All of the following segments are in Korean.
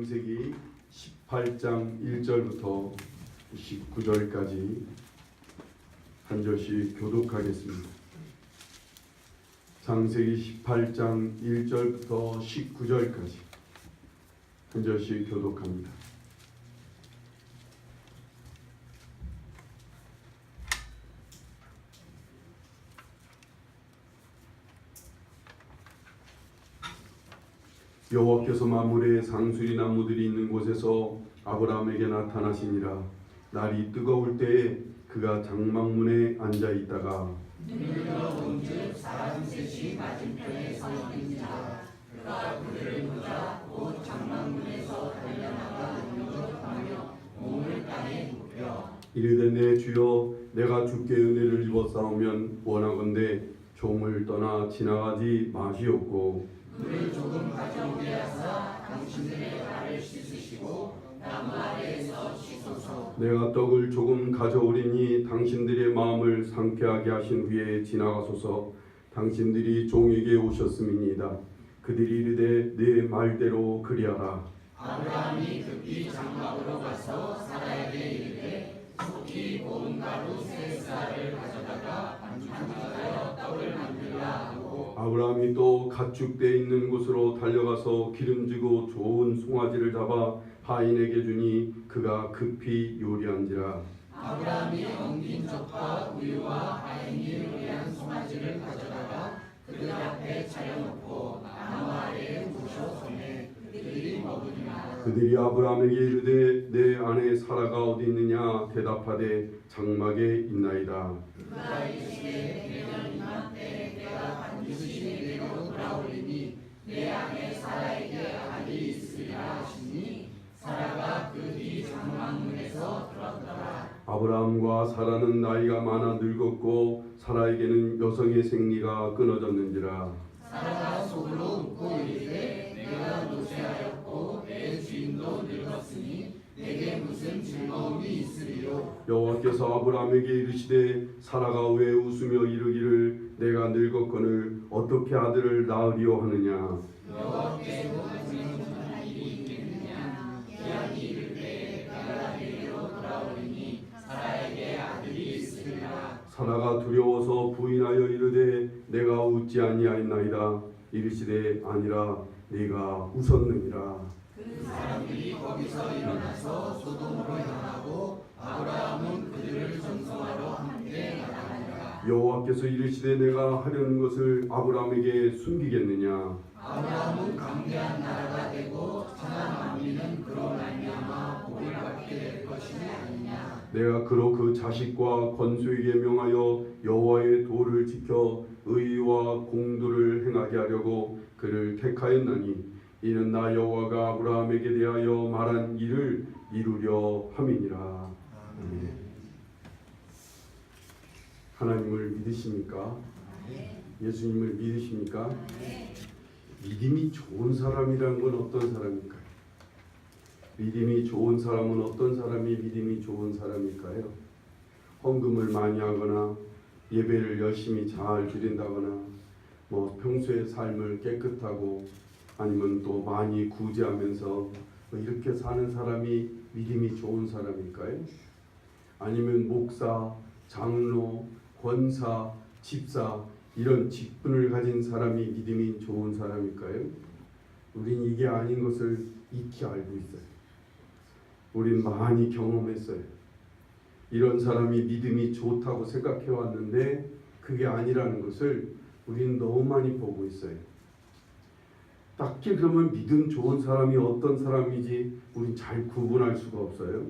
창세기 18장 1절부터 19절까지 한 절씩 교독하겠습니다. 창세기 18장 1절부터 19절까지 한 절씩 교독합니다. 여호와께서 만물에 상수리 나무들이 있는 곳에서 아브라함에게 나타나시니라. 날이 뜨거울 때에 그가 장막문에 앉아 있다가 눈으로 본즉 사람 셋이 맞은편에 서 있는지라. 그가 그들을 보자 곧 장막문에서 달려나가 공격하며 몸을 땅에 눕혀 이르되 내 주여 내가 주께 은혜를 입었사오면 원하건대 종을 떠나 지나가지 마시옵고 물을 조금 가져오게 하사 당신들의 발을 씻으시고 나무 아래에서 씻소서. 내가 떡을 조금 가져오리니 당신들의 마음을 상쾌하게 하신 후에 지나가소서. 당신들이 종에게 오셨음이니이다. 그들이 이르되 내 말대로 그리하라. 아브라함이 급히 장막으로 가서 사라에게 이르되 속히 고운 가루 세 쌀을 가져다가 반죽하여 떡을 만들라 하고 아브라함이 또 가축대 있는 곳으로 달려가서 기름지고 좋은 송아지를 잡아 하인에게 주니 그가 급히 요리한지라. 아브라함이 엉킨 젖과 우유와 하인이 요리한 송아지를 가져다가 그들 앞에 차려놓고 나무 아래에 모셔 손에 그들이 먹으니라. 그들이 아브라함에게 이르되 내 아내 사라가 어디 있느냐 대답하되 장막에 있나이다. 그가 이르시되 내년 이맘때 내가 반드시 내게로 돌아오리니 내 아내 사라에게 아들이 있으리라 하시니 사라가 그 뒤 장막문에서 들었더라. 아브라함과 사라는 나이가 많아 늙었고 사라에게는 여성의 생리가 끊어졌는지라. 사라가 속으로 웃고 이르되 내가 노쇠하였고 내 주인도 늙었으니 내게 무슨 즐거움이 있으리요. 여호와께서 아브라함에게 이르시되 사라가 왜 웃으며 이르기를 내가 늙었거늘 어떻게 아들을 낳으리오 하느냐. 여호와께서 무슨 일이 있겠느냐. 기한이 이르되 내가 내게로 돌아오리니 사라에게 아들이 있으리라. 사라가 두려워서 부인하여 이르되 내가 웃지 아니하였나이다. 이르시되 아니라 네가 웃었느니라. 그 사람들이 거기서 일어나서 소돔으로 향하고 아브라함은 그들을 전송하러 함께 나가니라. 여호와께서 이르시되 내가 하려는 것을 아브라함에게 숨기겠느냐. 아브라함은 강대한 나라가 되고 천하 만민은 그로 말미암아 복을 받게 될 것이 아니냐. 내가 그로 그 자식과 건수에게 명하여 여호와의 도를 지켜 의와 공도를 행하게 하려고 그를 택하였나니 이는 나 여호와가 아브라함에게 대하여 말한 일을 이루려 함이니라. 하나님을 믿으십니까? 예수님을 믿으십니까? 믿음이 좋은 사람이란 건 어떤 사람일까요? 믿음이 좋은 사람은 어떤 사람이 믿음이 좋은 사람일까요? 헌금을 많이 하거나 예배를 열심히 잘 드린다거나 뭐 평소의 삶을 깨끗하고 아니면 또 많이 구제하면서 이렇게 사는 사람이 믿음이 좋은 사람일까요? 아니면 목사, 장로, 권사, 집사 이런 직분을 가진 사람이 믿음이 좋은 사람일까요? 우린 이게 아닌 것을 익히 알고 있어요. 우린 많이 경험했어요. 이런 사람이 믿음이 좋다고 생각해 왔는데 그게 아니라는 것을 우린 너무 많이 보고 있어요. 딱히 그러면 믿음 좋은 사람이 어떤 사람이지 우린 잘 구분할 수가 없어요.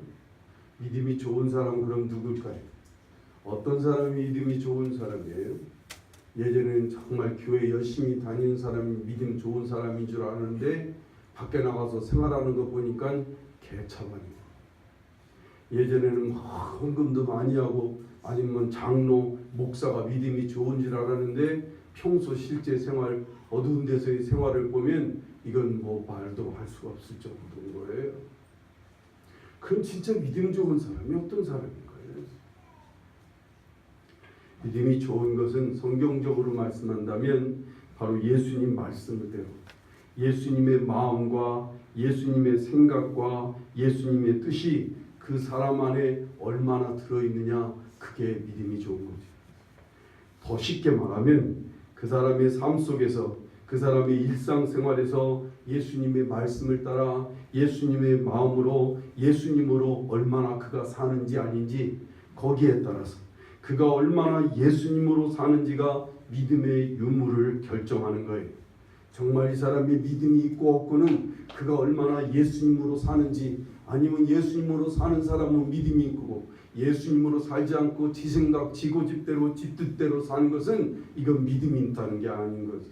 믿음이 좋은 사람은 그럼 누굴까요? 어떤 사람이 믿음이 좋은 사람이에요? 예전에는 정말 교회 열심히 다니는 사람이 믿음 좋은 사람인 줄 아는데 밖에 나가서 생활하는 거 보니까 개차반이에요. 예전에는 막 헌금도 많이 하고 아니면 장로, 목사가 믿음이 좋은 줄 알았는데 평소 실제 생활, 어두운 데서의 생활을 보면 이건 뭐 말도 할 수가 없을 정도인 거예요. 그럼 진짜 믿음 좋은 사람이 어떤 사람인 거예요? 믿음이 좋은 것은 성경적으로 말씀한다면 바로 예수님 말씀대로 예수님의 마음과 예수님의 생각과 예수님의 뜻이 그 사람 안에 얼마나 들어있느냐, 그게 믿음이 좋은 거죠. 더 쉽게 말하면 그 사람의 삶 속에서, 그 사람의 일상생활에서 예수님의 말씀을 따라 예수님의 마음으로, 예수님으로 얼마나 그가 사는지 아닌지, 거기에 따라서 그가 얼마나 예수님으로 사는지가 믿음의 유무를 결정하는 거예요. 정말 이 사람이 믿음이 있고 없고는 그가 얼마나 예수님으로 사는지, 아니면 예수님으로 사는 사람은 믿음이 있고 예수님으로 살지 않고 지 생각, 지 고집대로, 지 뜻대로 사는 것은 이건 믿음이 있다는 게 아닌 거죠.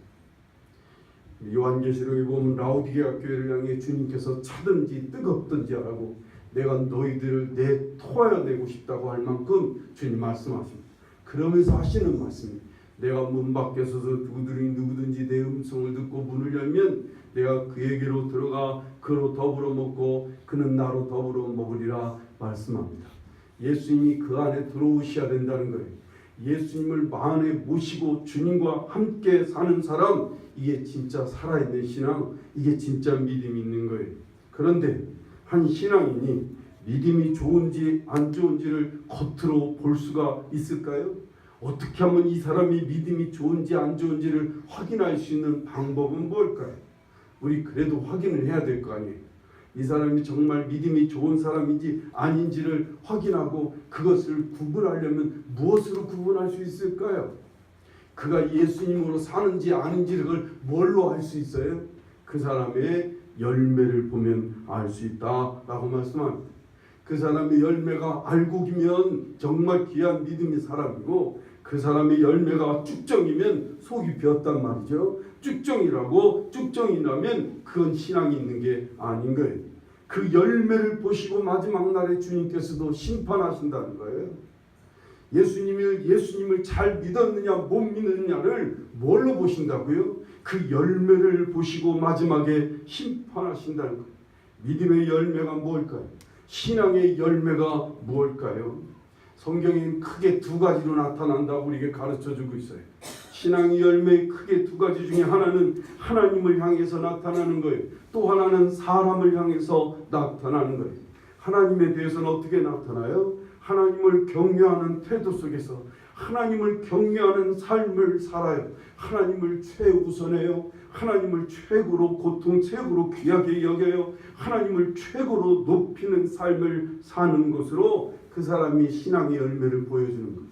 요한계시록에 보면 라오디게아 교회를 향해 주님께서 차든지 뜨겁든지 하라고, 내가 너희들을 내 토하여 내고 싶다고 할 만큼 주님 말씀하십니다. 그러면서 하시는 말씀입니다. 내가 문 밖에 서서 누구든지 내 음성을 듣고 문을 열면 내가 그에게로 들어가 그로 더불어 먹고 그는 나로 더불어 먹으리라 말씀합니다. 예수님이 그 안에 들어오셔야 된다는 거예요. 예수님을 마음에 모시고 주님과 함께 사는 사람, 이게 진짜 살아있는 신앙, 이게 진짜 믿음이 있는 거예요. 그런데 한 신앙인이 믿음이 좋은지 안 좋은지를 겉으로 볼 수가 있을까요? 어떻게 하면 이 사람이 믿음이 좋은지 안 좋은지를 확인할 수 있는 방법은 뭘까요? 우리 그래도 확인을 해야 될 거 아니에요. 이 사람이 정말 믿음이 좋은 사람인지 아닌지를 확인하고 그것을 구분하려면 무엇으로 구분할 수 있을까요? 그가 예수님으로 사는지 아닌지를 뭘로 알 수 있어요? 그 사람의 열매를 보면 알 수 있다라고 말씀합니다. 그 사람의 열매가 알곡이면 정말 귀한 믿음의 사람이고, 그 사람의 열매가 쭉정이면 속이 비었단 말이죠. 쭉정이라고, 쭉정이라면 그건 신앙이 있는 게 아닌 거예요. 그 열매를 보시고 마지막 날에 주님께서도 심판하신다는 거예요. 예수님을 잘 믿었느냐 못 믿느냐를 뭘로 보신다고요? 그 열매를 보시고 마지막에 심판하신다는 거예요. 믿음의 열매가 뭘까요? 신앙의 열매가 무엇일까요? 성경에 크게 두 가지로 나타난다고 우리에게 가르쳐주고 있어요. 신앙의 열매의 크게 두 가지 중에 하나는 하나님을 향해서 나타나는 거예요. 또 하나는 사람을 향해서 나타나는 거예요. 하나님에 대해서는 어떻게 나타나요? 하나님을 경외하는 태도 속에서 하나님을 경외하는 삶을 살아요. 하나님을 최우선해요. 하나님을 최고로 고통, 최고로 귀하게 여겨요. 하나님을 최고로 높이는 삶을 사는 것으로 그 사람이 신앙의 열매를 보여주는 거예요.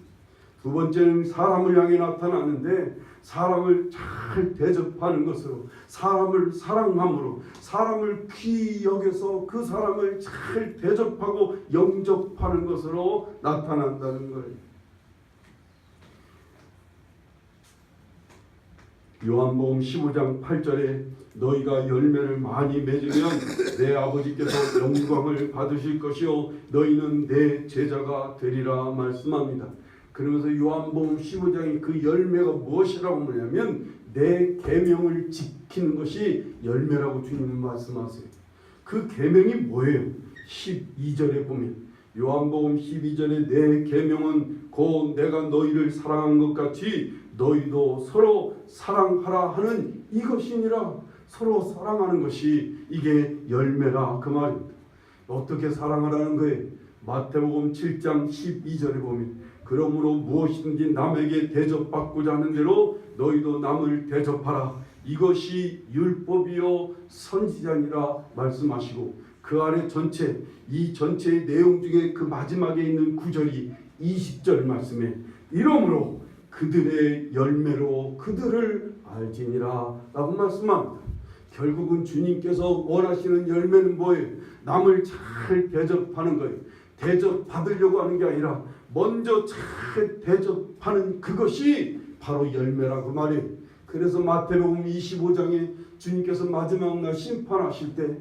두 번째는 사람을 향해 나타나는데, 사람을 잘 대접하는 것으로, 사람을 사랑함으로, 사람을 귀히 여겨서 그 사람을 잘 대접하고 영접하는 것으로 나타난다는 거예요. 요한복음 15장 8절에 너희가 열매를 많이 맺으면 내 아버지께서 영광을 받으실 것이요 너희는 내 제자가 되리라 말씀합니다. 그러면서 요한복음 15장의 그 열매가 무엇이라고 하냐면 내 계명을 지키는 것이 열매라고 주님은 말씀하세요. 그 계명이 뭐예요? 12절에 보면 요한복음 12절에 내 계명은 곧 내가 너희를 사랑한 것 같이 너희도 서로 사랑하라 하는 이것이니라. 서로 사랑하는 것이 이게 열매라 그 말입니다. 어떻게 사랑하라는 거예요? 마태복음 7장 12절에 보면 그러므로 무엇이든지 남에게 대접받고자 하는 대로 너희도 남을 대접하라. 이것이 율법이요 선지자니라 말씀하시고, 그 아래 전체, 이 전체의 내용 중에 그 마지막에 있는 구절이 20절 말씀에 이러므로 그들의 열매로 그들을 알지니라 라고 말씀합니다. 결국은 주님께서 원하시는 열매는 뭐예요? 남을 잘 대접하는 거예요. 대접받으려고 하는 게 아니라 먼저 잘 대접하는 그것이 바로 열매라고 말이에요. 그래서 마태복음 25장에 주님께서 마지막 날 심판하실 때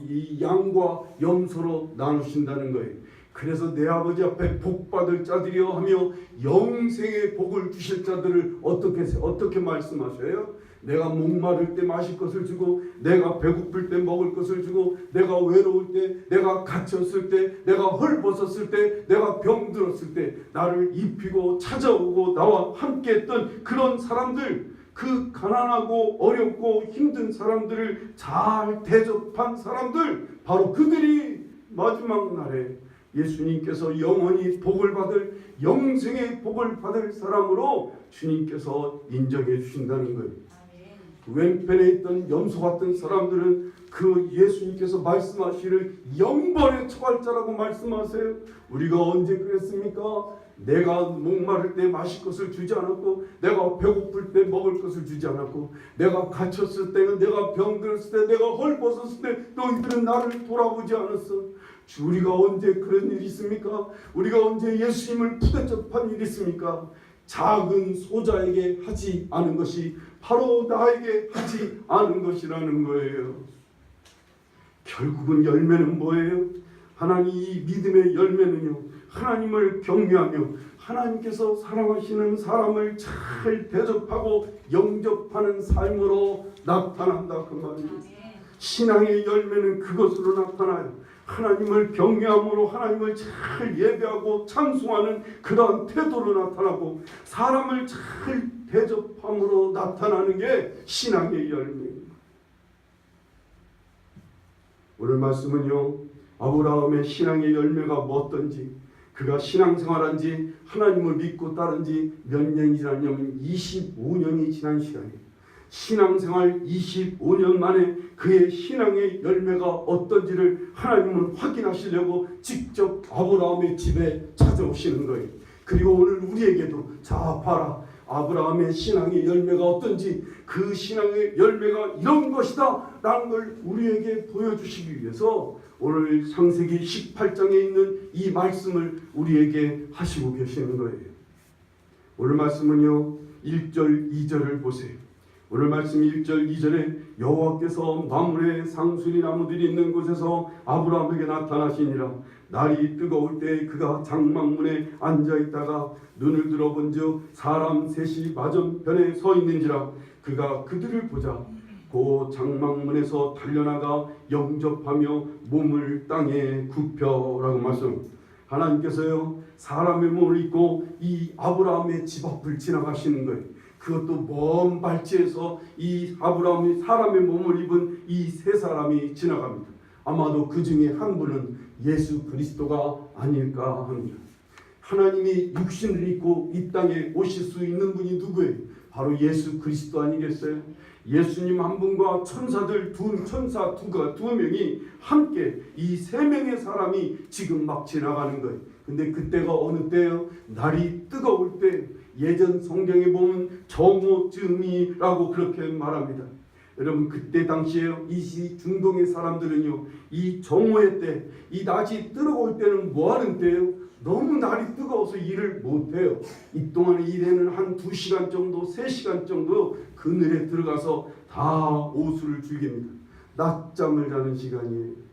이 양과 염소로 나누신다는 거예요. 그래서 내 아버지 앞에 복받을 자들이여 하며 영생의 복을 주실 자들을 어떻게 말씀하셔요? 내가 목마를 때 마실 것을 주고, 내가 배고플 때 먹을 것을 주고, 내가 외로울 때, 내가 갇혔을 때, 내가 헐벗었을 때, 내가 병들었을 때 나를 입히고 찾아오고 나와 함께했던 그런 사람들, 그 가난하고 어렵고 힘든 사람들을 잘 대접한 사람들, 바로 그들이 마지막 날에 예수님께서 영원히 복을 받을, 영생의 복을 받을 사람으로 주님께서 인정해 주신다는 거예요. 왼편에 있던 염소 같은 사람들은 그 예수님께서 말씀하시를 영벌에 처할 자라고 말씀하세요. 우리가 언제 그랬습니까? 내가 목마를 때 마실 것을 주지 않았고, 내가 배고플 때 먹을 것을 주지 않았고, 내가 갇혔을 때는, 내가 병들었을 때, 내가 헐벗었을 때 너희들은 나를 돌아보지 않았어. 우리가 언제 그런 일이 있습니까? 우리가 언제 예수님을 부대접한 일이 있습니까? 작은 소자에게 하지 않은 것이 바로 나에게 하지 않은 것이라는 거예요. 결국은 열매는 뭐예요? 하나님, 이 믿음의 열매는요, 하나님을 경외하며 하나님께서 사랑하시는 사람을 잘 대접하고 영접하는 삶으로 나타난다, 그 말입니다. 신앙의 열매는 그것으로 나타나요. 하나님을 경외함으로 하나님을 잘 예배하고 찬송하는 그러한 태도로 나타나고, 사람을 잘 대접함으로 나타나는 게 신앙의 열매입니다. 오늘 말씀은요, 아브라함의 신앙의 열매가 어떤지, 그가 신앙생활한지 하나님을 믿고 따른지 몇 년이 지났냐면 25년이 지난 시간이에요. 신앙생활 25년 만에 그의 신앙의 열매가 어떤지를 하나님은 확인하시려고 직접 아브라함의 집에 찾아오시는 거예요. 그리고 오늘 우리에게도, 자 봐라, 아브라함의 신앙의 열매가 어떤지, 그 신앙의 열매가 이런 것이다 라는 걸 우리에게 보여주시기 위해서 오늘 창세기 18장에 있는 이 말씀을 우리에게 하시고 계시는 거예요. 오늘 말씀은요, 1절 2절을 보세요. 오늘 말씀 1절 2절에 여호와께서 만물의 상수리 나무들이 있는 곳에서 아브라함에게 나타나시니라. 날이 뜨거울 때 그가 장막문에 앉아있다가 눈을 들어본즉 사람 셋이 맞은편에 서 있는지라. 그가 그들을 보자 그 장막문에서 달려나가 영접하며 몸을 땅에 굽혀라고 말씀. 하나님께서요, 사람의 몸을 입고 이 아브라함의 집 앞을 지나가시는 거예요. 그것도 먼 발치에서 이 아브라함이 사람의 몸을 입은 이 세 사람이 지나갑니다. 아마도 그 중에 한 분은 예수 그리스도가 아닐까 합니다. 하나님이 육신을 입고 이 땅에 오실 수 있는 분이 누구예요? 바로 예수 그리스도 아니겠어요? 예수님 한 분과 천사들 두 명이 함께 이 세 명의 사람이 지금 막 지나가는 거예요. 근데 그때가 어느 때예요? 날이 뜨거울 때. 예전 성경에 보면 정오쯤이라고 그렇게 말합니다. 여러분, 그때 당시에요, 이 중동의 사람들은요, 이 정오의 때, 이 낮이 뜨거울 때는 뭐 하는 때예요? 너무 날이 뜨거워서 일을 못해요. 이 동안에 일에는 한 2시간 정도, 3시간 정도 그늘에 들어가서 다 오수를 즐깁니다. 낮잠을 자는 시간이에요.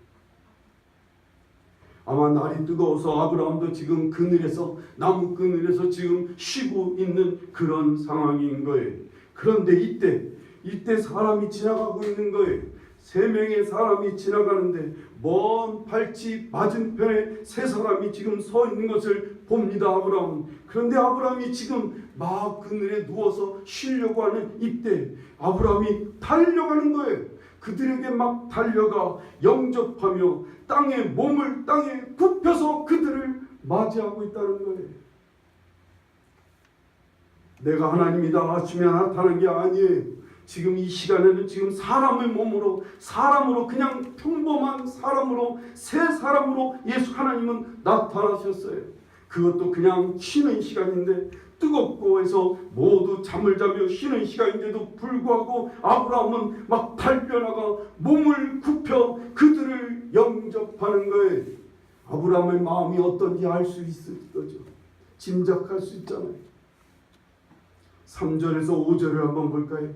아마 날이 뜨거워서 아브라함도 지금 그늘에서, 나무 그늘에서 지금 쉬고 있는 그런 상황인 거예요. 그런데 이때 사람이 지나가고 있는 거예요. 3명의 사람이 지나가는데 먼 발치 맞은편에 3사람이 지금 서 있는 것을 봅니다, 아브라함은. 그런데 아브라함이 지금 막 그늘에 누워서 쉬려고 하는 이때 아브라함이 달려가는 거예요. 그들에게 막 달려가 영접하며 몸을 땅에 굽혀서 그들을 맞이하고 있다는 거예요. 내가 하나님이다 하시며 나타난 게 아니에요. 지금 이 시간에는 지금 사람의 몸으로, 사람으로, 그냥 평범한 사람으로, 새 사람으로 예수 하나님은 나타나셨어요. 그것도 그냥 쉬는 시간인데, 뜨겁고 해서 모두 잠을 자며 쉬는 시간인데도 불구하고 아브라함은 막 달려나가 몸을 굽혀 그들을 영접하는 거예요. 아브라함의 마음이 어떤지 알 수 있을 거죠. 짐작할 수 있잖아요. 3절에서 5절을 한번 볼까요?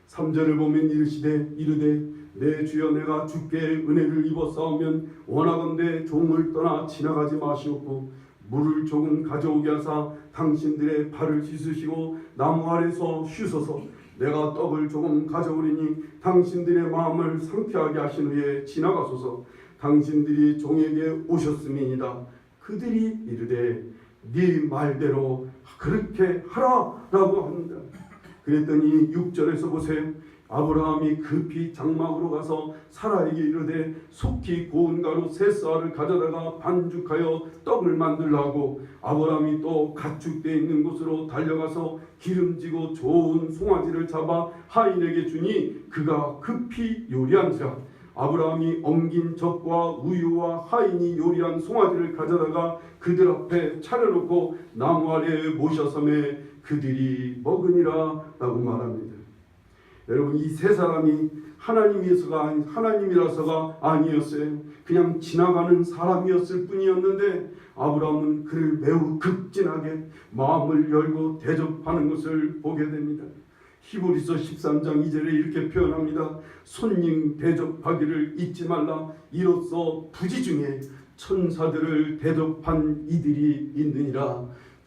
3절을 보면 이르되 내 주여, 내가 주께 은혜를 입어 싸우면 원하건대 종을 떠나 지나가지 마시옵고 물을 조금 가져오게 하사 당신들의 발을 씻으시고 나무 아래서 쉬소서. 내가 떡을 조금 가져오리니 당신들의 마음을 상쾌하게 하신 후에 지나가소서. 당신들이 종에게 오셨음이니이다. 그들이 이르되 네 말대로 그렇게 하라라고 합니다. 그랬더니 6절에서 보세요. 아브라함이 급히 장막으로 가서 사라에게 이르되 속히 고운 가루 세 쌀을 가져다가 반죽하여 떡을 만들라고, 아브라함이 또 가축되어 있는 곳으로 달려가서 기름지고 좋은 송아지를 잡아 하인에게 주니 그가 급히 요리한지라. 아브라함이 엉긴 젖과 우유와 하인이 요리한 송아지를 가져다가 그들 앞에 차려놓고 나무 아래에 모셔섬에 그들이 먹으니라 라고 말합니다. 여러분, 이 세 사람이 하나님이라서가 아니었어요. 그냥 지나가는 사람이었을 뿐이었는데 아브라함은 그를 매우 극진하게 마음을 열고 대접하는 것을 보게 됩니다. 히브리서 13장 2절에 이렇게 표현합니다. 손님 대접하기를 잊지 말라. 이로써 부지 중에 천사들을 대접한 이들이 있느니라.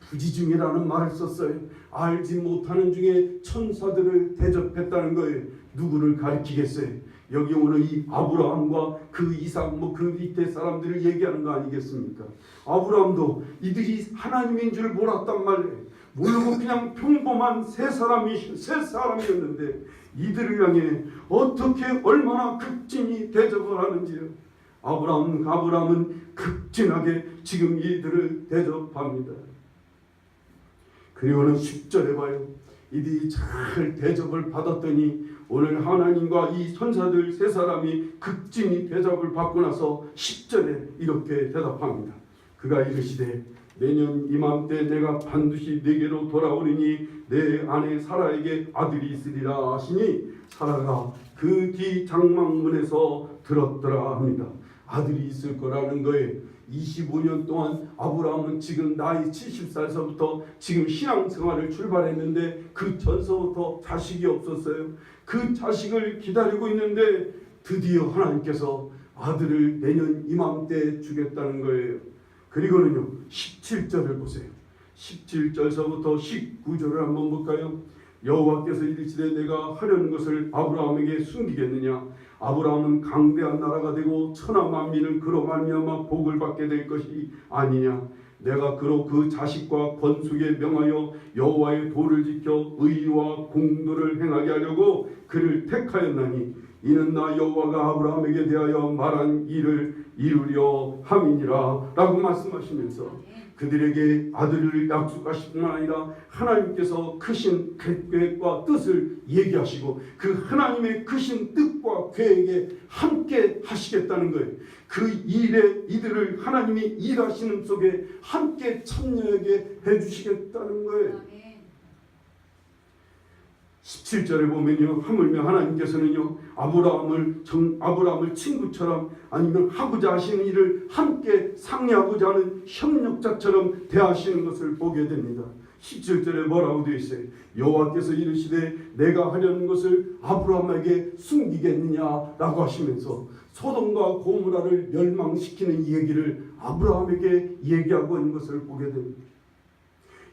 부지 중이라는 말을 썼어요. 알지 못하는 중에 천사들을 대접했다는 거예요. 누구를 가리키겠어요? 여기 오늘 이 아브라함과 그 이삭 그 밑에 사람들을 얘기하는 거 아니겠습니까? 아브라함도 이들이 하나님인 줄 몰랐단 말이에요. 모르고 그냥 평범한 세 사람이었는데 이들을 향해 어떻게 얼마나 극진히 대접을 하는지요. 아브라함은 극진하게 지금 이들을 대접합니다. 그리고는 10절에 봐요. 이들이 잘 대접을 받았더니 오늘 하나님과 이 선사들 세 사람이 극진히 대접을 받고 나서 10절에 이렇게 대답합니다. 그가 이르시되 내년 이맘때 내가 반드시 네게로 돌아오리니 내 아내 사라에게 아들이 있으리라 하시니 사라가 그 뒤 장막문에서 들었더라 합니다. 아들이 있을 거라는 거예요. 25년 동안 아브라함은 지금 나이 70살서부터 지금 신앙생활을 출발했는데 그 전서부터 자식이 없었어요. 그 자식을 기다리고 있는데 드디어 하나님께서 아들을 내년 이맘때 주겠다는 거예요. 그리고는요 17절을 보세요. 17절서부터 19절을 한번 볼까요? 여호와께서 이르시되 내가 하려는 것을 아브라함에게 숨기겠느냐? 아브라함은 강대한 나라가 되고 천하 만민은 그로 말미암아 복을 받게 될 것이 아니냐? 내가 그로 그 자식과 건숙에 명하여 여호와의 도를 지켜 의와 공도를 행하게 하려고 그를 택하였나니 이는 나 여호와가 아브라함에게 대하여 말한 일을 이루려 함이니라 라고 말씀하시면서 그들에게 아들을 약속하실 뿐만 아니라 하나님께서 크신 계획과 뜻을 얘기하시고 그 하나님의 크신 뜻과 계획에 함께 하시겠다는 거예요. 그 일에 이들을 하나님이 일하시는 속에 함께 참여하게 해주시겠다는 거예요. 17절에 보면요, 하물며 하나님께서는요 아브라함을 친구처럼 아니면 하고자 하시는 일을 함께 상의하고자 하는 협력자처럼 대하시는 것을 보게 됩니다. 17절에 뭐라고 되어 있어요? 여호와께서 이르시되 내가 하려는 것을 아브라함에게 숨기겠느냐라고 하시면서 소돔과 고모라를 멸망시키는 이 얘기를 아브라함에게 얘기하고 있는 것을 보게 됩니다.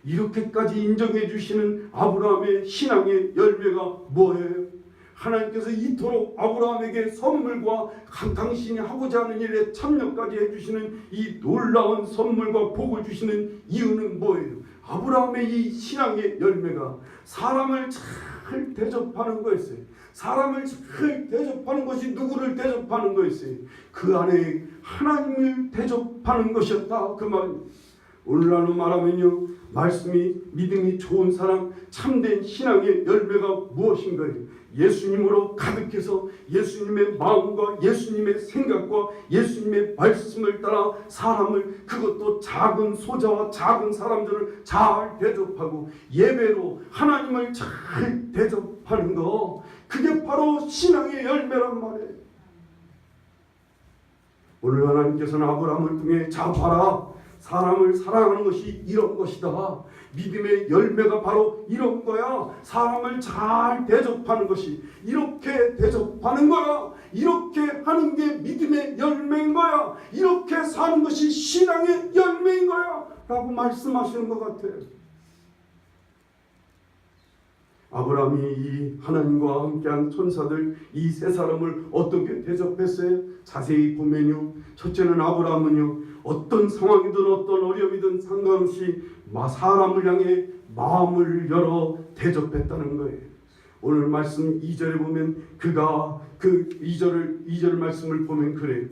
이렇게까지 인정해 주시는 아브라함의 신앙의 열매가 뭐예요? 하나님께서 이토록 아브라함에게 선물과 당신이 하고자 하는 일에 참여까지 해주시는 이 놀라운 선물과 복을 주시는 이유는 뭐예요? 아브라함의 이 신앙의 열매가 사람을 잘 대접하는 거였어요. 사람을 잘 대접하는 것이 누구를 대접하는 거였어요? 그 안에 하나님을 대접하는 것이었다 그 말입니다. 오늘날로 말하면요, 말씀이 믿음이 좋은 사람, 참된 신앙의 열매가 무엇인가요? 예수님으로 가득해서 예수님의 마음과 예수님의 생각과 예수님의 말씀을 따라 사람을, 그것도 작은 소자와 작은 사람들을 잘 대접하고 예배로 하나님을 잘 대접하는 거, 그게 바로 신앙의 열매란 말이에요. 오늘 하나님께서는 아브라함을 통해 자 봐라, 사람을 사랑하는 것이 이런 것이다. 믿음의 열매가 바로 이런 거야. 사람을 잘 대접하는 것이 이렇게 대접하는 거야. 이렇게 하는 게 믿음의 열매인 거야. 이렇게 사는 것이 신앙의 열매인 거야 라고 말씀하시는 것 같아요. 아브라함이 이 하나님과 함께한 천사들 이 세 사람을 어떻게 대접했어요? 자세히 보면요, 첫째는 아브라함은요 어떤 상황이든 어떤 어려움이든 상관없이 사람을 향해 마음을 열어 대접했다는 거예요. 오늘 말씀 2절에 보면 그가 그 2절 말씀을 보면 그래요.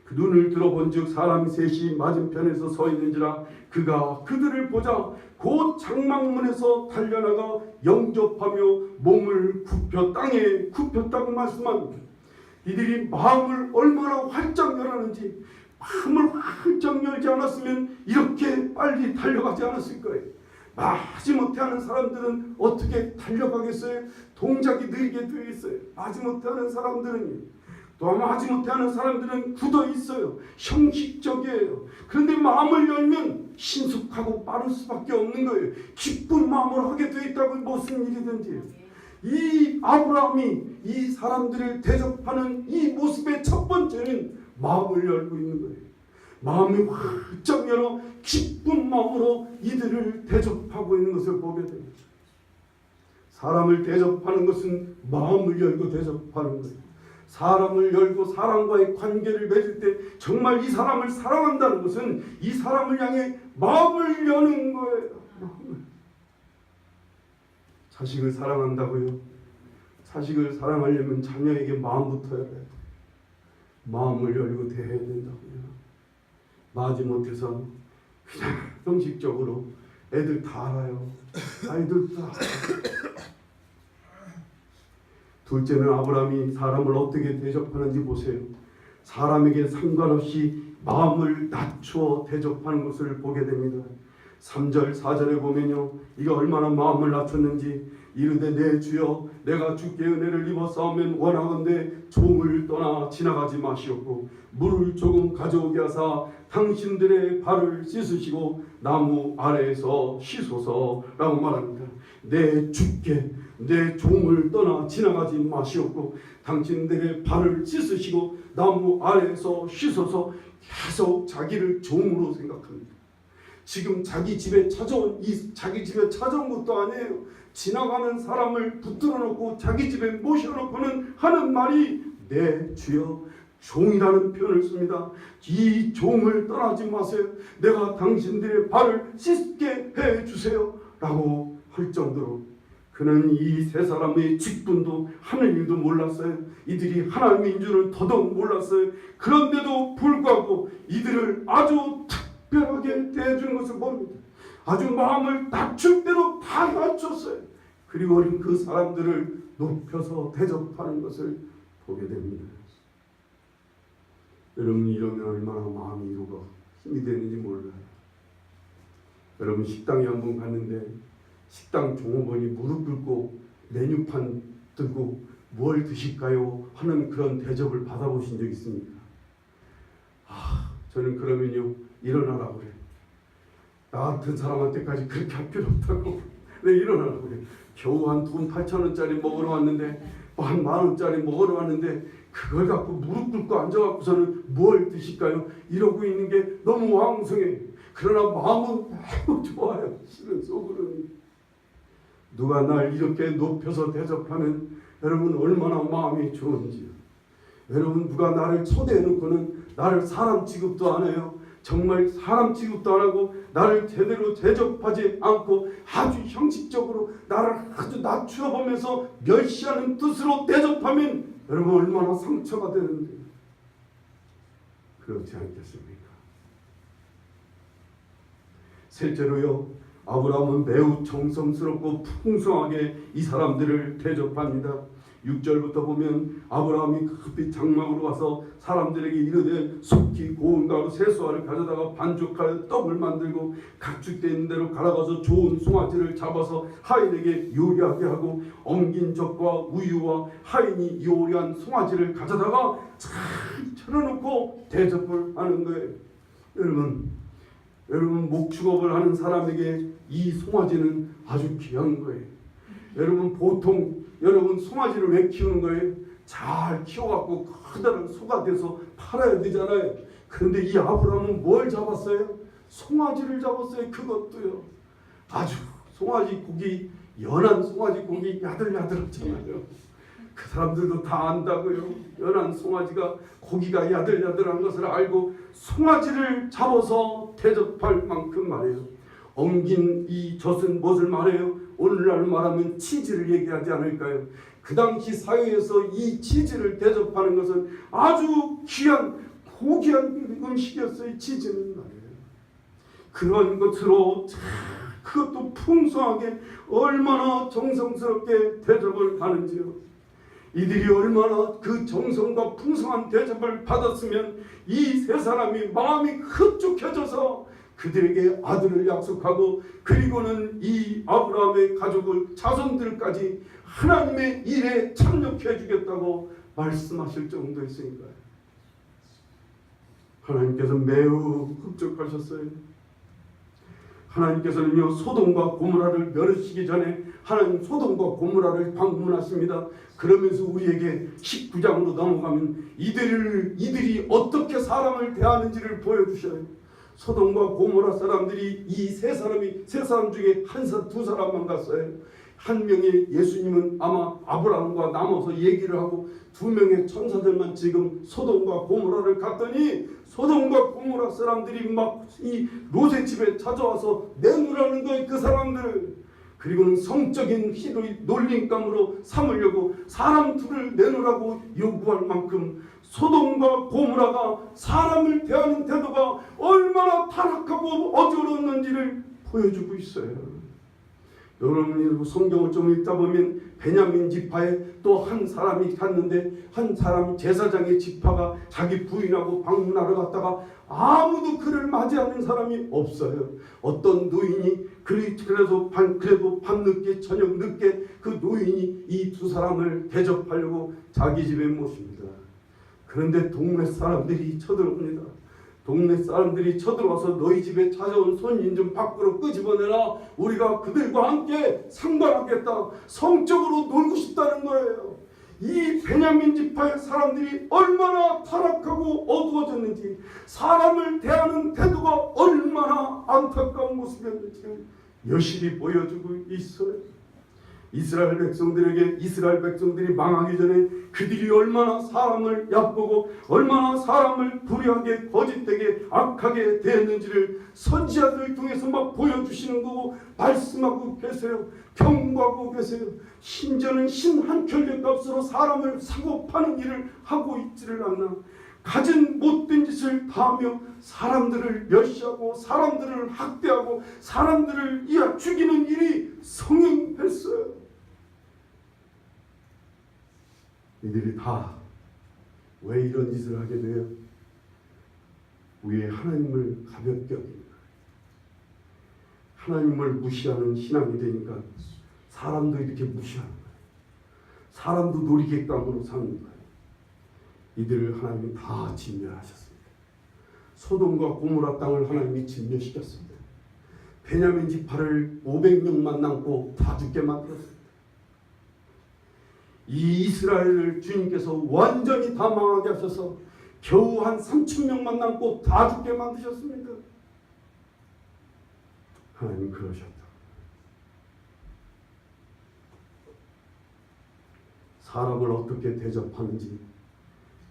그 눈을 들어본즉 사람이 셋이 맞은편에서 서 있는지라 그가 그들을 보자 곧 장막문에서 달려나가 영접하며 몸을 굽혀 땅에 굽혔다고 말씀합니다. 이들이 마음을 얼마나 활짝 열었는지, 마음을 활짝 열지 않았으면 이렇게 빨리 달려가지 않았을 거예요. 마지못해 하는 사람들은 어떻게 달려가겠어요? 동작이 느리게 되어 있어요. 마지못해 하는 사람들은 또 마지못해 하는 사람들은 굳어 있어요. 형식적이에요. 그런데 마음을 열면 신속하고 빠를 수밖에 없는 거예요. 기쁜 마음으로 하게 되어 있다고 무슨 일이든지. 이 아브라함이 이 사람들을 대접하는 이 모습의 첫 번째는 마음을 열고 있는 거예요. 마음이 활짝 열어 기쁜 마음으로 이들을 대접하고 있는 것을 보게 됩니다. 사람을 대접하는 것은 마음을 열고 대접하는 거예요. 사람을 열고 사람과의 관계를 맺을 때 정말 이 사람을 사랑한다는 것은 이 사람을 향해 마음을 여는 거예요. 자식을 사랑한다고요? 자식을 사랑하려면 자녀에게 마음부터 열어야 돼요. 마음을 열고 대해야 된다고요. 마지못해서 그냥 형식적으로 애들 다 알아요. 아이들 다 알아요. 둘째는 아브라함이 사람을 어떻게 대접하는지 보세요. 사람에게 상관없이 마음을 낮추어 대접하는 것을 보게 됩니다. 3절 4절에 보면요, 이가 얼마나 마음을 낮췄는지 이르되 내 주여 내가 주께 은혜를 입어 싸우면 원하건대 종을 떠나 지나가지 마시옵고 물을 조금 가져오게 하사 당신들의 발을 씻으시고 나무 아래에서 씻소서라고 말합니다. 내 주께 내 종을 떠나 지나가지 마시옵고 당신들의 발을 씻으시고 나무 아래에서 씻어서 계속 자기를 종으로 생각합니다. 지금 자기 집에 찾아온 것도 아니에요. 지나가는 사람을 붙들어 놓고 자기 집에 모셔놓고는 하는 말이 내 주여 종이라는 표현을 씁니다. 이 종을 떠나지 마세요. 내가 당신들의 발을 씻게 해주세요 라고 할 정도로 그는 이 세 사람의 직분도 하는 일도 몰랐어요. 이들이 하나님인 줄을 더더욱 몰랐어요. 그런데도 불구하고 이들을 아주 특별하게 대해주는 것을 봅니다. 아주 마음을 낮출 대로 다 낮췄어요. 그리고 그 사람들을 높여서 대접하는 것을 보게 됩니다. 여러분 이러면 얼마나 마음이 이루고 힘이 되는지 몰라요. 여러분 식당에 한번 갔는데 식당 종업원이 무릎 꿇고 메뉴판 들고 뭘 드실까요? 하는 그런 대접을 받아보신 적 있습니까? 저는 그러면요 일어나라고 그래요. 나 같은 사람한테까지 그렇게 할 필요 없다고. 네, 일어나라고 그래요. 겨우 한 돈 8,000원짜리 먹으러 왔는데 한 10,000원짜리 먹으러 왔는데 그걸 갖고 무릎 꿇고 앉아갖고서는 뭘 드실까요? 이러고 있는 게 너무 왕성해. 그러나 마음은 매우 좋아요. 실은 속으로는. 누가 날 이렇게 높여서 대접하면 여러분 얼마나 마음이 좋은지요. 여러분 누가 나를 초대해놓고는 나를 사람 취급도 안 해요. 정말 사람 취급도 안 하고 나를 제대로 대접하지 않고 아주 형식적으로 나를 아주 낮추어 보면서 멸시하는 뜻으로 대접하면 여러분 얼마나 상처가 되는데 그렇지 않겠습니까? 셋째로요, 아브라함은 매우 정성스럽고 풍성하게 이 사람들을 대접합니다. 6절부터 보면 아브라함이 급히 장막으로 와서 사람들에게 이르되 속히 고운 가루 세수알을 가져다가 반죽하여 떡을 만들고 각축되어 있는 대로 갈아가서 좋은 송아지를 잡아서 하인에게 요리하게 하고 엉긴 젖과 우유와 하인이 요리한 송아지를 가져다가 잘 차려놓고 대접을 하는 거예요. 여러분 목축업을 하는 사람에게 이 송아지는 아주 귀한 거예요. 여러분 보통 여러분 송아지를 왜 키우는 거예요? 잘 키워갖고 커다란 소가 돼서 팔아야 되잖아요. 그런데 이 아브라함은 뭘 잡았어요? 송아지를 잡았어요. 그것도요. 아주 송아지 고기, 연한 송아지 고기 야들야들하잖아요. 그 사람들도 다 안다고요. 연한 송아지가 고기가 야들야들한 것을 알고 송아지를 잡아서 대접할 만큼 말해요. 엉긴 이 젖은 무엇을 말해요? 오늘날 말하면 치즈를 얘기하지 않을까요? 그 당시 사회에서 이 치즈를 대접하는 것은 아주 귀한 고귀한 음식이었어요. 치즈는 말이에요. 그런 것으로 그것도 풍성하게 얼마나 정성스럽게 대접을 하는지요. 이들이 얼마나 그 정성과 풍성한 대접을 받았으면 이 세 사람이 마음이 흡족해져서 그들에게 아들을 약속하고 그리고는 이 아브라함의 가족을 자손들까지 하나님의 일에 참여해 주겠다고 말씀하실 정도였으니까요. 하나님께서 매우 흡족하셨어요. 하나님께서는요, 소돔과 고모라를 멸하시기 전에 하나님 소돔과 고모라를 방문하십니다. 그러면서 우리에게 19장으로 넘어가면 이들이 어떻게 사람을 대하는지를 보여주셔요. 소돔과 고모라 사람들이 이 세 사람 중에 두 사람만 갔어요. 한 명의 예수님은 아마 아브라함과 나눠서 얘기를 하고 두 명의 천사들만 지금 소돔과 고모라를 갔더니 소돔과 고모라 사람들이 막 이 롯의 집에 찾아와서 내놓으라는 거예요. 그 사람들을. 그리고는 성적인 놀림감으로 삼으려고 사람 둘을 내놓으라고 요구할 만큼 소돔과 고모라가 사람을 대하는 태도가 얼마나 타락하고 어지러웠는지를 보여주고 있어요. 여러분이 성경을 좀 읽다 보면 베냐민 지파에 또 한 사람이 갔는데 한 사람 제사장의 지파가 자기 부인하고 방문하러 갔다가 아무도 그를 맞이하는 사람이 없어요. 어떤 노인이 그래도 밤늦게 저녁 늦게 그 노인이 이 두 사람을 대접하려고 자기 집에 모십니다. 그런데 동네 사람들이 쳐들어옵니다. 동네 사람들이 쳐들어와서 너희 집에 찾아온 손님 좀 밖으로 끄집어내라. 우리가 그들과 함께 상관하겠다. 성적으로 놀고 싶다는 거예요. 이 베냐민 지파의 사람들이 얼마나 타락하고 어두워졌는지, 사람을 대하는 태도가 얼마나 안타까운 모습이었는지 여실히 보여주고 있어요. 이스라엘 백성들이 망하기 전에 그들이 얼마나 사람을 얕보고 얼마나 사람을 불의하게 거짓되게 악하게 대했는지를 선지자들 통해서 막 보여주시는 거고 말씀하고 계세요. 경고하고 계세요. 심지어는 신 한 켤레 값으로 사람을 사고 파는 일을 하고 있지를 않나. 가진 못된 짓을 다하며 사람들을 멸시하고 사람들을 학대하고 사람들을 죽이는 일이 성행했어요. 이들이 다 왜 이런 짓을 하게 돼요? 위에 하나님을 가볍게 여기니까, 하나님을 무시하는 신앙이 되니까 사람도 이렇게 무시하는 거예요. 사람도 놀이객감으로 사는 거예요. 이들을 하나님이 다 진멸하셨습니다. 소돔과 고모라 땅을 하나님이 진멸시켰습니다. 베냐민 지파를 500명만 남고 다 죽게 만들었습니다. 이 이스라엘을 주님께서 완전히 다 망하게 하셔서 겨우 한 3,000명만 남고 다 죽게 만드셨습니다. 하나님 그러셨다. 사람을 어떻게 대접하는지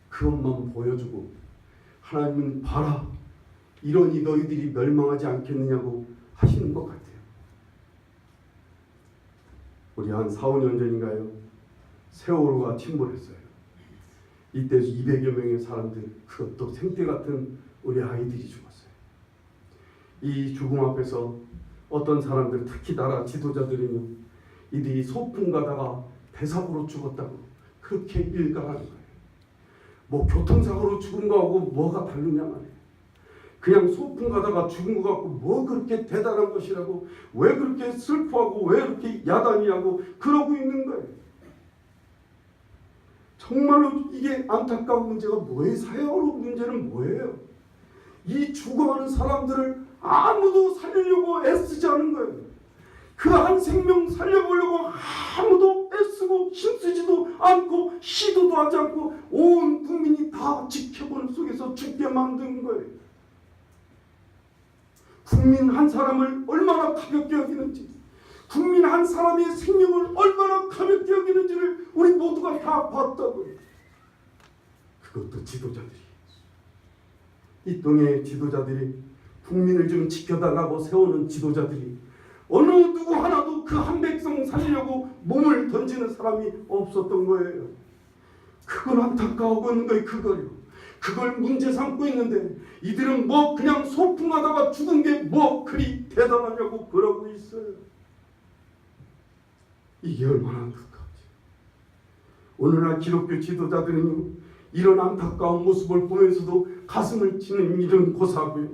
그것만 보여주고 하나님은 봐라, 이러니 너희들이 멸망하지 않겠느냐고 하시는 것 같아요. 우리 한 4, 5년 전인가요? 세월호가 침몰했어요. 이때 200여 명의 사람들, 그것도 생태 같은 우리 아이들이 죽었어요. 이 죽음 앞에서 어떤 사람들, 특히 나라 지도자들은요, 이들이 소풍 가다가 배사고로 죽었다고 그렇게 일갈하는 거예요. 뭐 교통사고로 죽은 거하고 뭐가 다르냐 말이에요. 그냥 소풍 가다가 죽은 거 갖고 뭐 그렇게 대단한 것이라고, 왜 그렇게 슬퍼하고 왜 그렇게 야단이냐고 그러고 있는 거예요. 정말로 이게 안타까운 문제가 뭐예요? 사회로 문제는 뭐예요? 이 죽어가는 사람들을 아무도 살리려고 애쓰지 않은 거예요. 그 한 생명 살려보려고 아무도 애쓰고 힘쓰지도 않고 시도도 하지 않고 온 국민이 다 지켜보는 속에서 죽게 만든 거예요. 국민 한 사람을 얼마나 가볍게 여기는지, 국민 한 사람의 생명을 얼마나 가볍게 여기는지를 우리 모두가 다 봤다고요. 그것도 지도자들이, 이 땅의 지도자들이, 국민을 좀 지켜달라고 세우는 지도자들이 어느 누구 하나도 그 한 백성 살리려고 몸을 던지는 사람이 없었던 거예요. 그걸 안타까워하고 있는 거예요. 그걸 문제 삼고 있는데 이들은 뭐 그냥 소풍하다가 죽은 게 뭐 그리 대단하냐고 그러고 있어요. 이게 얼마나 안타까운지. 오늘날 기독교 지도자들은요, 이런 안타까운 모습을 보면서도 가슴을 치는 일은 고사하고요,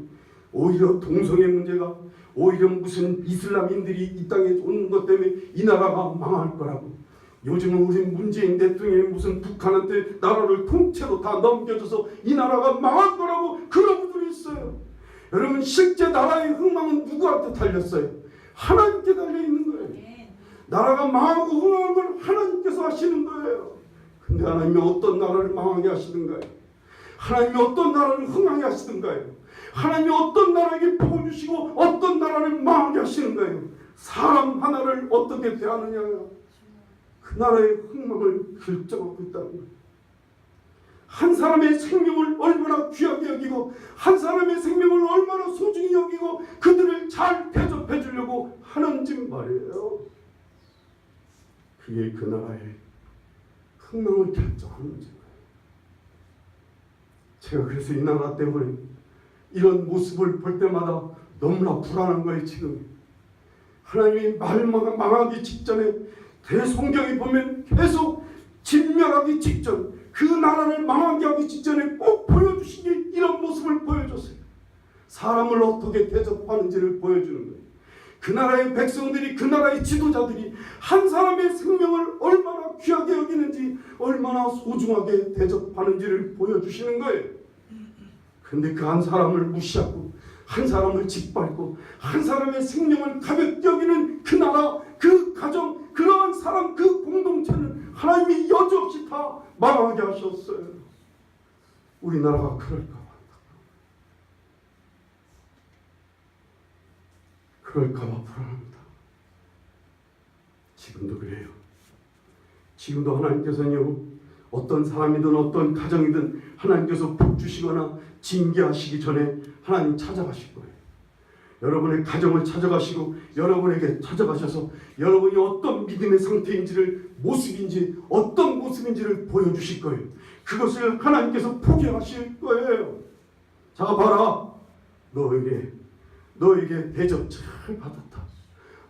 오히려 동성애 문제가, 오히려 무슨 이슬람인들이 이 땅에 오는 것 때문에 이 나라가 망할 거라고, 요즘은 우리 문재인 대통령이 무슨 북한한테 나라를 통째로 다 넘겨줘서 이 나라가 망할 거라고 그런 분들이 있어요. 여러분, 실제 나라의 흥망은 누구한테 달렸어요? 하나님께 달려있는 거예요. 나라가 망하고 흥하는 건 하나님께서 하시는 거예요. 근데 하나님이 어떤 나라를 망하게 하시는가요? 하나님이 어떤 나라를 흥하게 하시는가요? 하나님이 어떤 나라에게 복을 주시고 어떤 나라를 망하게 하시는가요? 사람 하나를 어떻게 대하느냐요? 그 나라의 흥망을 결정하고 있다는 거예요. 한 사람의 생명을 얼마나 귀하게 여기고 한 사람의 생명을 얼마나 소중히 여기고 그들을 잘 대접해 주려고 하는지 말이에요. 그게 그 나라의 흥망을 결정하는 문제예요. 제가 그래서 이 나라 때문에 이런 모습을 볼 때마다 너무나 불안한 거예요. 지금 하나님이 망하기 직전에 대성경에 보면 계속 진멸하기 직전, 그 나라를 망하게 하기 직전에 꼭 보여주신 게 이런 모습을 보여줬어요. 사람을 어떻게 대접하는지를 보여주는 거예요. 그 나라의 백성들이, 그 나라의 지도자들이 한 사람의 생명을 얼마나 귀하게 여기는지, 얼마나 소중하게 대접하는지를 보여주시는 거예요. 그런데 그 한 사람을 무시하고 한 사람을 짓밟고 한 사람의 생명을 가볍게 여기는 그 나라, 그 가정, 그러한 사람, 그 공동체는 하나님이 여지없이 다 망하게 하셨어요. 우리나라가 그럴까 봐. 그럴까봐 불안합니다. 지금도 그래요. 지금도 하나님께서는요, 어떤 사람이든 어떤 가정이든 하나님께서 복 주시거나 징계하시기 전에 하나님 찾아가실 거예요. 여러분의 가정을 찾아가시고 여러분에게 찾아가셔서 여러분이 어떤 믿음의 상태인지를, 모습인지 어떤 모습인지를 보여주실 거예요. 그것을 하나님께서 포기하실 거예요. 자, 봐라, 너에게 대접 잘 받았다.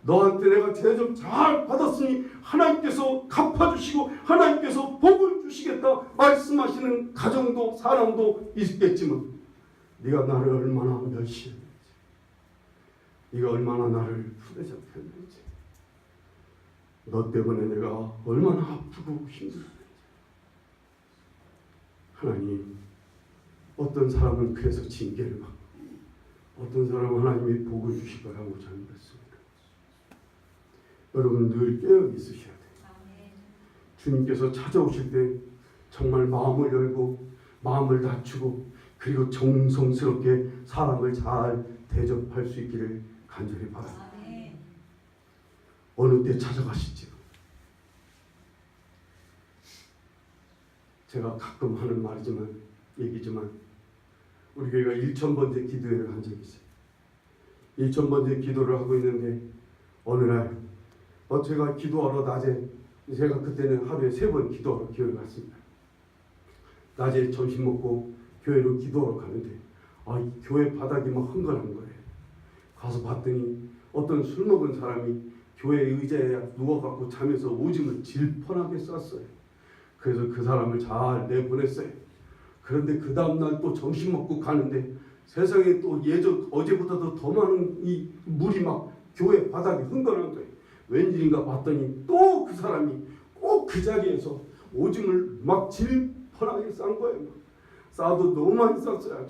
너한테 내가 대접 잘 받았으니 하나님께서 갚아주시고 하나님께서 복을 주시겠다 말씀하시는 가정도 사람도 있겠지만, 네가 나를 얼마나 멸시했는지, 네가 얼마나 나를 후대접했는지, 너 때문에 내가 얼마나 아프고 힘들었는지. 하나님, 어떤 사람은 그래서 징계를 받고 어떤 사람은 하나님이 복을 주실 거라고 저는 믿습니다. 여러분 늘 깨어 있으셔야 돼요. 주님께서 찾아오실 때 정말 마음을 열고 마음을 낮추고 그리고 정성스럽게 사람을 잘 대접할 수 있기를 간절히 바랍니다. 어느 때 찾아가실지. 제가 가끔 하는 얘기지만 우리 교회가 1000번째 기도회를 한 적이 있어요. 1000번째 기도를 하고 있는데 어느 날 제가 기도하러 낮에, 제가 그때는 하루에 3번 기도하러 교회 갔습니다. 낮에 점심 먹고 교회로 기도하러 가는데 이 교회 바닥이 막 흥건한 거예요. 가서 봤더니 어떤 술 먹은 사람이 교회 의자에 누워갖고 자면서 오줌을 질펀하게 쌌어요. 그래서 그 사람을 잘 내보냈어요. 그런데 그 다음날 또 점심 먹고 가는데 세상에 또 어제보다도 더 많은 이 물이 막 교회 바닥에 흥건한 거예요. 웬일인가 봤더니 또 그 사람이 꼭 그 자리에서 오줌을 막 질펀하게 싼 거예요. 싸도 너무 많이 쌌어요.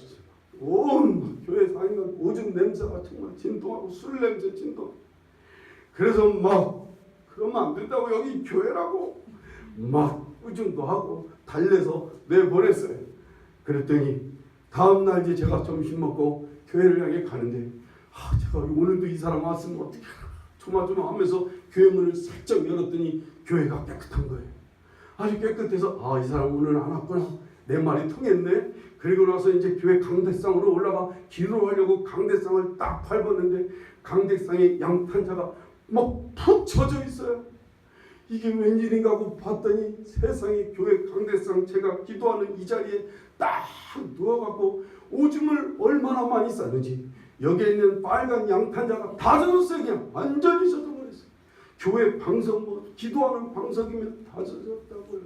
온 교회 다니는 오줌 냄새가 정말 진동하고 술 냄새 진동. 그래서 막 그러면 안 된다고, 여기 교회라고 막 의증도 하고 달래서 내보냈어요. 그랬더니 다음날 이제 제가 점심 먹고 교회를 향해 가는데 제가 오늘도 이 사람 왔으면 어떻게 하나 조마조마하면서 교회 문을 살짝 열었더니 교회가 깨끗한 거예요. 아주 깨끗해서 이 사람 오늘 안 왔구나. 내 말이 통했네. 그리고 나서 이제 교회 강대상으로 올라가 기도하려고 강대상을 딱 밟았는데 강대상에 양탄자가 막 푹 젖어 있어요. 이게 웬일인가 하고 봤더니 세상에 교회 강대상 제가 기도하는 이 자리에 딱 누워갖고 오줌을 얼마나 많이 쌌는지 여기에 있는 빨간 양탄자가 다 젖었어요. 그냥 완전히 젖어버렸어요. 교회 방석 뭐 기도하는 방석이면 다 젖었다고요.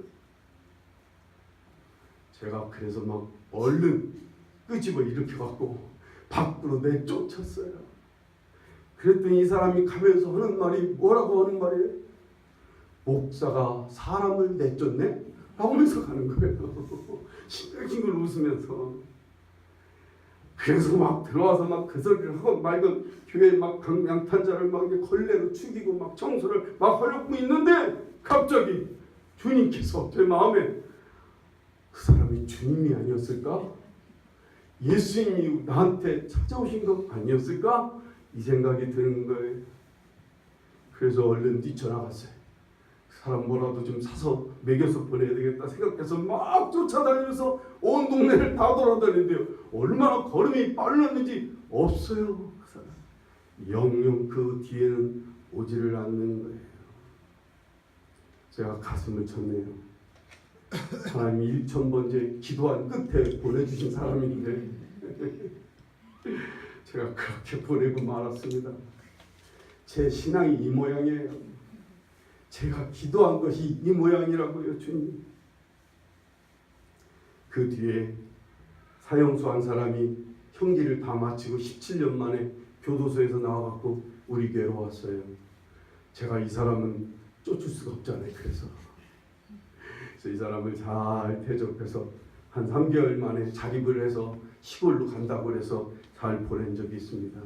제가 그래서 막 얼른 끄집어 일으켜갖고 밖으로 내쫓았어요. 그랬더니 이 사람이 가면서 하는 말이 뭐라고 하는 말이에요? 목사가 사람을 내쫓네? 하면서 가는 거예요. 싱글싱글 웃으면서. 그래서 막 들어와서 막 그 소리를 하고 말건 교회 막 양탄자를 막 걸레로 죽이고 막 청소를 막 하려고 있는데 갑자기 주님께서 제 마음에 그 사람이 주님이 아니었을까? 예수님이 나한테 찾아오신 거 아니었을까? 이 생각이 드는 거예요. 그래서 얼른 뛰쳐나갔어요. 그 사람 뭐라도 좀 사서 먹여서 보내야 되겠다 생각해서 막 쫓아다니면서 온 동네를 다 돌아다니는데요. 얼마나 걸음이 빨랐는지 없어요. 그 사람. 영영 그 뒤에는 오지를 않는 거예요. 제가 가슴을 쳤네요. 하나님이 1000번째 기도한 끝에 보내주신 사람인데 제가 그렇게 보내고 말았습니다. 제 신앙이 이 모양이에요. 제가 기도한 것이 이 모양이라고요. 주님. 그 뒤에 사형수 한 사람이 형기를 다 마치고 17년 만에 교도소에서 나와갖고 우리 교회로 왔어요. 제가 이 사람은 쫓을 수가 없잖아요. 그래서 이 사람을 잘 대접해서 한 3개월 만에 자립을 해서 시골로 간다고 해서 잘 보낸 적이 있습니다.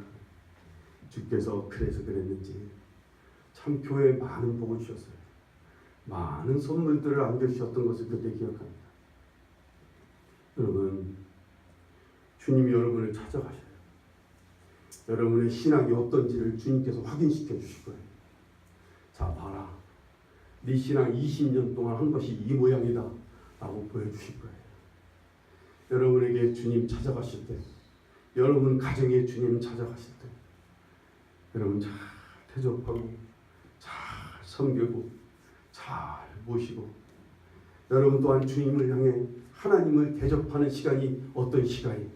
주께서 그래서 그랬는지 참 교회에 많은 복을 주셨어요. 많은 선물들을 안겨주셨던 것을 그때 기억합니다. 여러분, 주님이 여러분을 찾아가셔요. 여러분의 신앙이 어떤지를 주님께서 확인시켜 주실 거예요. 자, 봐라. 네 신앙 20년 동안 한 것이 이 모양이다 라고 보여주실 거예요. 여러분에게 주님 찾아가실 때, 여러분 가정에 주님 찾아가실 때 여러분 잘 대접하고 잘 섬기고 잘 모시고 여러분 또한 주님을 향해 하나님을 대접하는 시간이 어떤 시간이?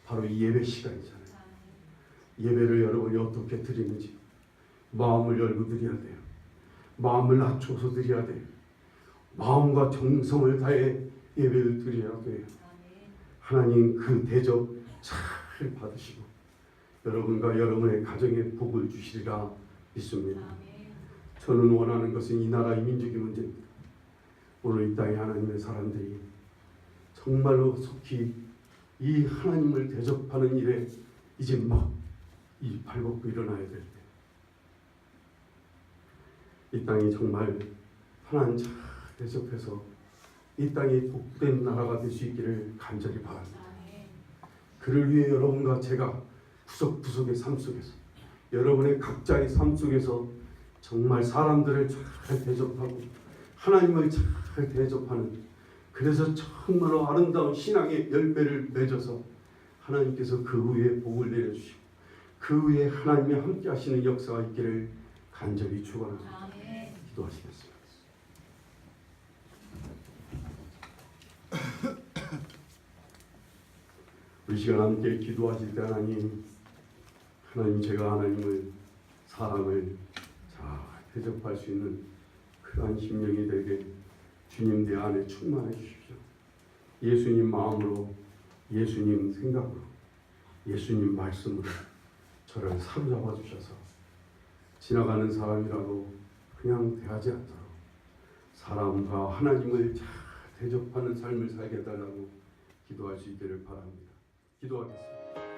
바로 이 예배 시간이잖아요. 예배를 여러분이 어떻게 드리는지 마음을 열고 드려야 돼요. 마음을 낮춰서 드려야 돼요. 마음과 정성을 다해 예배를 드려야 돼요. 하나님 그 대접 잘 받으시고 여러분과 여러분의 가정에 복을 주시리라 믿습니다. 저는 원하는 것은 이 나라 이 민족의 문제입니다. 오늘 이 땅에 하나님의 사람들이 정말로 속히 이 하나님을 대접하는 일에 이제 막 이 발벗고 일어나야 될 때 이 땅이 정말 하나님 잘 대접해서 이 땅이 복된 나라가 될 수 있기를 간절히 바랍니다. 그를 위해 여러분과 제가 구석구석의 삶 속에서 여러분의 각자의 삶 속에서 정말 사람들을 잘 대접하고 하나님을 잘 대접하는 그래서 정말로 아름다운 신앙의 열매를 맺어서 하나님께서 그 위에 복을 내려주시고 그 위에 하나님이 함께 하시는 역사가 있기를 간절히 축원합니다. 기도하시겠습니다. 우리 시간 함께 기도하실 때 하나님 제가 하나님을 사람을 잘 대접할 수 있는 그러한 심령이 되게 주님 내 안에 충만해 주십시오. 예수님 마음으로 예수님 생각으로 예수님 말씀으로 저를 사로잡아 주셔서 지나가는 사람이라도 그냥 대하지 않도록 사람과 하나님을 잘 대접하는 삶을 살게 해달라고 기도할 수 있기를 바랍니다. 기도하겠습니다.